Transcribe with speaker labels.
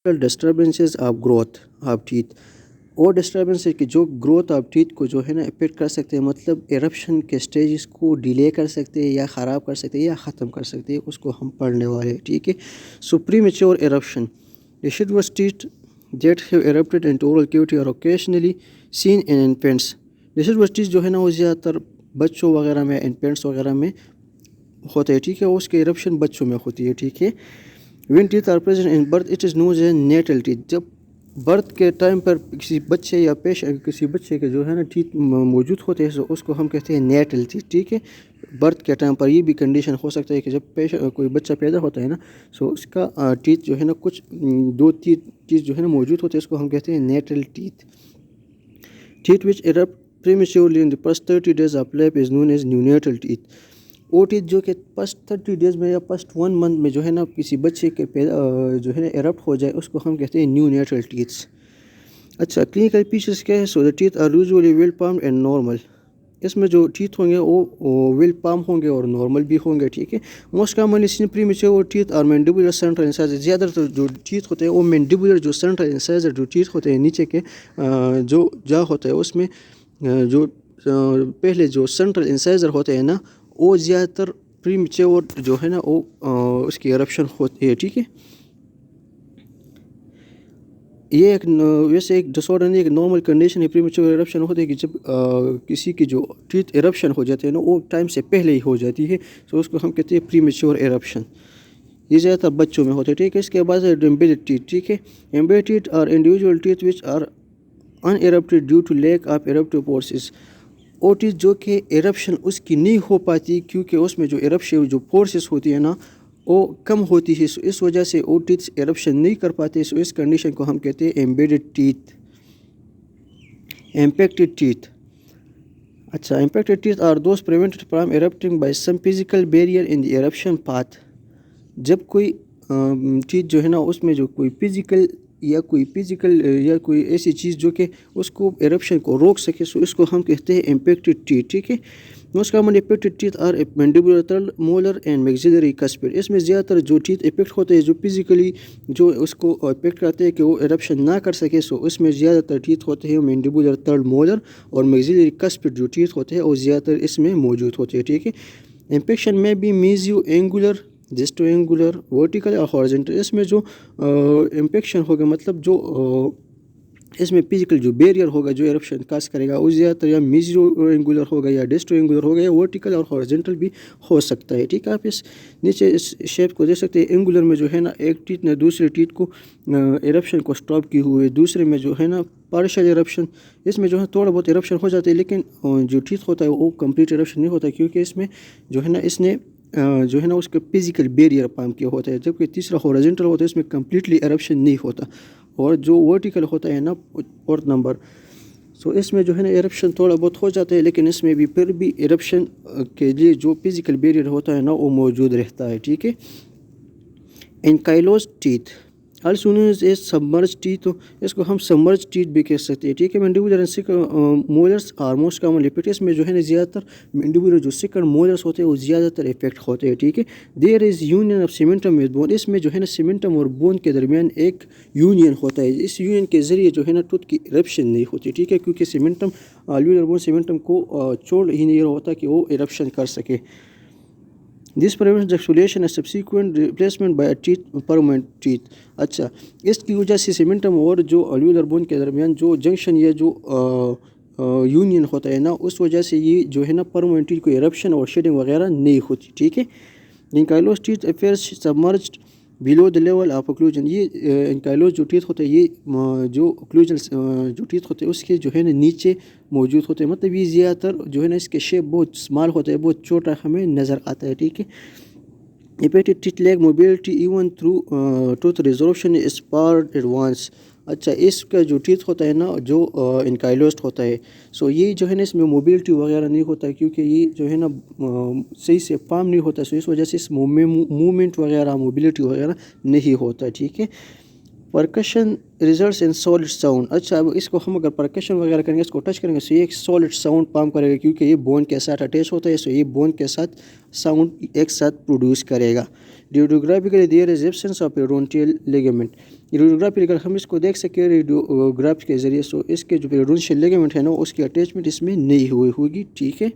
Speaker 1: physiological disturbances of growth of teeth. اور disturbance ہے کہ جو گروتھ آف ٹیتھ کو جو ہے نا افیکٹ کر سکتے ہیں، مطلب ایرپشن کے سٹیجز کو ڈیلے کر سکتے ہیں یا خراب کر سکتے ہیں یا ختم کر سکتے ہیں، اس کو ہم پڑھنے والے ہیں، ٹھیک ہے. سو پریمیچور eruption deciduous teeth that have erupted into oral cavity are occasionally seen in infants. deciduous teeth جو ہے نا وہ زیادہ تر بچوں وغیرہ میں، انفینٹس وغیرہ میں ہوتے ہیں، ٹھیک ہے. اس کے ایرپشن بچوں میں ہوتی ہے، ٹھیک ہے. when teeth are present in birth it is known as natal teeth. جب برتھ کے ٹائم پر کسی بچے یا کسی بچے کے جو ہے نا ٹیتھ موجود ہوتے ہیں، اس کو ہم کہتے ہیں نیٹل ٹیتھ، ٹھیک ہے. برتھ کے ٹائم پر یہ بھی کنڈیشن ہو سکتا ہے کہ جب کوئی بچہ پیدا ہوتا ہے نا، سو اس کا ٹیتھ جو ہے نا کچھ دو ٹیتھ جو ہے نا موجود ہوتے ہیں، اس کو ہم کہتے ہیں natal teeth. Teeth which erupt prematurely in the first 30 days of life is known as neonatal teeth. وہ ٹیتھ جو کہ فرسٹ 30 ڈیز میں یا فرسٹ 1 منتھ میں جو ہے نا کسی بچے کے جو ہے نا ایرپٹ ہو جائے، اس کو ہم کہتے ہیں نیو نیٹل ٹیتھس. اچھا، کلینکل فیچرس کیا ہے؟ So the teeth are usually well formed and normal. اس میں جو ٹیتھ ہوں گے وہ ویل پام ہوں گے اور نارمل بھی ہوں گے، ٹھیک ہے. موسٹ کامنلی سین پریمیچور ٹیتھ اور مینڈیبولر سینٹرل انسائزر. زیادہ تر جو ٹیتھ ہوتے ہیں وہ مینڈیبولر جو سینٹرل انسائزر جو ٹیتھ ہوتے ہیں نیچے کے جو جا ہوتا ہے، اس میں جو پہلے جو سینٹرل انسائزر ہوتے ہیں نا، وہ زیادہ تر پریمیچور جو ہے نا وہ اس کی ایرپشن ہوتی ہے، ٹھیک ہے. یہ ویسے ایک ڈس آرڈر نہیں، ایک نارمل کنڈیشن ہے. پریمیچور ایرپشن ہوتی ہے کہ جب کسی کی جو ٹیتھ ایرپشن ہو جاتے ہیں نا، وہ ٹائم سے پہلے ہی ہو جاتی ہے، تو اس کو ہم کہتے ہیں پریمیچور ایرپشن. یہ زیادہ تر بچوں میں ہوتے ہیں، ٹھیک ہے. اس کے بعد ہے ایمبیڈڈ ٹیتھ، ٹھیک ہے. Embedded teeth are individual teeth which are unerupted due to lack of eruptive forces. وہ ٹیتھ جو کہ ایرپشن اس کی نہیں ہو پاتی کیونکہ اس میں جو ایرپشن جو فورسز ہوتی ہے نا وہ کم ہوتی ہے، سو اس وجہ سے وہ ٹیتھ ایرپشن نہیں کر پاتے. سو اس کنڈیشن کو ہم کہتے ہیں ایمبیڈڈ ٹیتھ. Impacted teeth. اچھا، impacted teeth are those prevented from erupting by some physical barrier in the eruption path. جب کوئی ٹیتھ جو ہے نا اس میں جو کوئی فزیکل یا کوئی ایسی چیز جو کہ اس کو ایرپشن کو روک سکے، سو اس کو ہم کہتے ہیں امپیکٹڈ ٹیتھ، ٹھیک ہے. Most common impacted teeth are mandibular third molar and maxillary cuspid. اس میں زیادہ تر جو ٹیتھ افیکٹ ہوتے ہیں جو فزیکلی جو اس کو افیکٹ کرتے ہیں کہ وہ ایرپشن نہ کر سکے، سو اس میں زیادہ تر ٹیتھ ہوتے ہیں مینڈیبولر ترل مولر اور میگزیلری کسپڈ جو ٹیتھ ہوتے ہیں وہ زیادہ تر اس میں موجود ہوتے ہیں، ٹھیک ہے. امپیکشن میں بھی میزیو اینگولر، جسٹو اینگولر، ورٹیکل اور ہارزنٹل. اس میں جو امپیکشن ہوگا مطلب جو اس میں فزیکل جو بیریئر ہوگا جو ایرپشن کاز کرے گا وہ زیادہ تر یا میزیو اینگولر ہوگا یا ڈسٹو اینگولر ہوگا یا ورٹیکل اور ہارزنٹل بھی ہو سکتا ہے، ٹھیک ہے. آپ اس نیچے اس شیپ کو دیکھ سکتے ہیں. اینگولر میں جو ہے نا ایک ٹیتھ نے دوسرے ٹیتھ کو ایرپشن کو سٹاپ کی ہوئے، دوسرے میں جو ہے نا پارشل ایرپشن. اس میں جو ہے تھوڑا بہت ایرپشن ہو جاتے ہیں لیکن جو ٹیتھ ہوتا ہے وہ کمپلیٹ ایرپشن نہیں ہوتا کیونکہ اس میں جو ہے نا اس نے جو ہے نا اس کا فزیکل بیریئر پام کیا ہوتا ہے. جبکہ تیسرا ہارزنٹل ہوتا ہے، اس میں کمپلیٹلی ایرپشن نہیں ہوتا. اور جو ورٹیکل ہوتا ہے نا 4 نمبر، سو اس میں جو ہے نا ایرپشن تھوڑا بہت ہو جاتا ہے لیکن اس میں بھی پھر بھی ایرپشن کے لیے جو فزیکل بیریئر ہوتا ہے نا وہ موجود رہتا ہے، ٹھیک ہے. Ankylosed teeth also known as submerge teeth. اس کو ہم سبمرج ٹیتھ بھی کہہ سکتے ہیں، ٹھیک ہے. Mandibular molars are most common affect. اس میں جو ہے نا زیادہ تر مینڈیبولر جو سیکنڈ مولرس ہوتے ہیں وہ زیادہ تر افیکٹ ہوتے ہیں، ٹھیک ہے. There is union of cementum with bone. اس میں جو ہے نا سیمنٹم اور بون کے درمیان ایک یونین ہوتا ہے. اس یونین کے ذریعے جو ہے نا ٹوتھ کی ایرپشن نہیں ہوتی، ٹھیک ہے، کیونکہ سیمنٹم الویولر بون سیمنٹم کو چھوڑ ہی نہیں ہوتا کہ وہ ایرپشن کر سکے. This prevents the exfoliation and subsequent replacement by a teeth permanent teeth. اچھا، اس کی وجہ سے سیمنٹم اور جو الویولر بون کے درمیان جو جنکشن یا جو یونین ہوتا ہے نا اس وجہ سے یہ جو ہے نا پرماننٹ ٹیتھ کو ایرپشن اور شیڈنگ وغیرہ نہیں ہوتی، ٹھیک ہے. Ankylosed teeth appears submerged below the level of occlusion. یہ انکائلوز جو ٹیتھ ہوتے ہیں یہ جو اوکلوژن جو ٹیتھ ہوتے ہیں اس کے جو ہے نا نیچے موجود ہوتے ہیں. مطلب یہ زیادہ تر جو ہے نا اس کے شیپ بہت اسمال ہوتا ہے، بہت چھوٹا ہمیں نظر آتا ہے، ٹھیک ہے. Impaired teeth lack mobility even through tooth resorption is far advanced. اچھا، اس کا جو ٹیتھ ہوتا ہے نا جو انکائلوزڈ ہوتا ہے، سو یہ جو ہے نا اس میں موبلٹی وغیرہ نہیں ہوتا ہے کیونکہ یہ جو ہے نا صحیح سے فارم نہیں ہوتا، سو اس وجہ سے اس موومنٹ وغیرہ موبلٹی وغیرہ نہیں ہوتا، ٹھیک ہے. Percussion results in solid sound. اچھا، اب اس کو ہم اگر پرکشن وغیرہ کریں گے، اس کو ٹچ کریں گے، سو یہ ایک سالڈ ساؤنڈ فارم کرے گا کیونکہ یہ بون کے ساتھ اٹیچ ہوتا ہے، سو یہ بون کے ساتھ ساؤنڈ ایک ساتھ پروڈیوس کرے گا. Radiographically there is absence of periodontal ligament. Radiography اگر ہم اس کو دیکھ سکیں ریڈیوگرافی کے ذریعے، سو اس کے جو پیرونشل لیگمنٹ ہے نا اس کی اٹیچمنٹ اس میں نہیں ہوئی ہوگی، ٹھیک ہے۔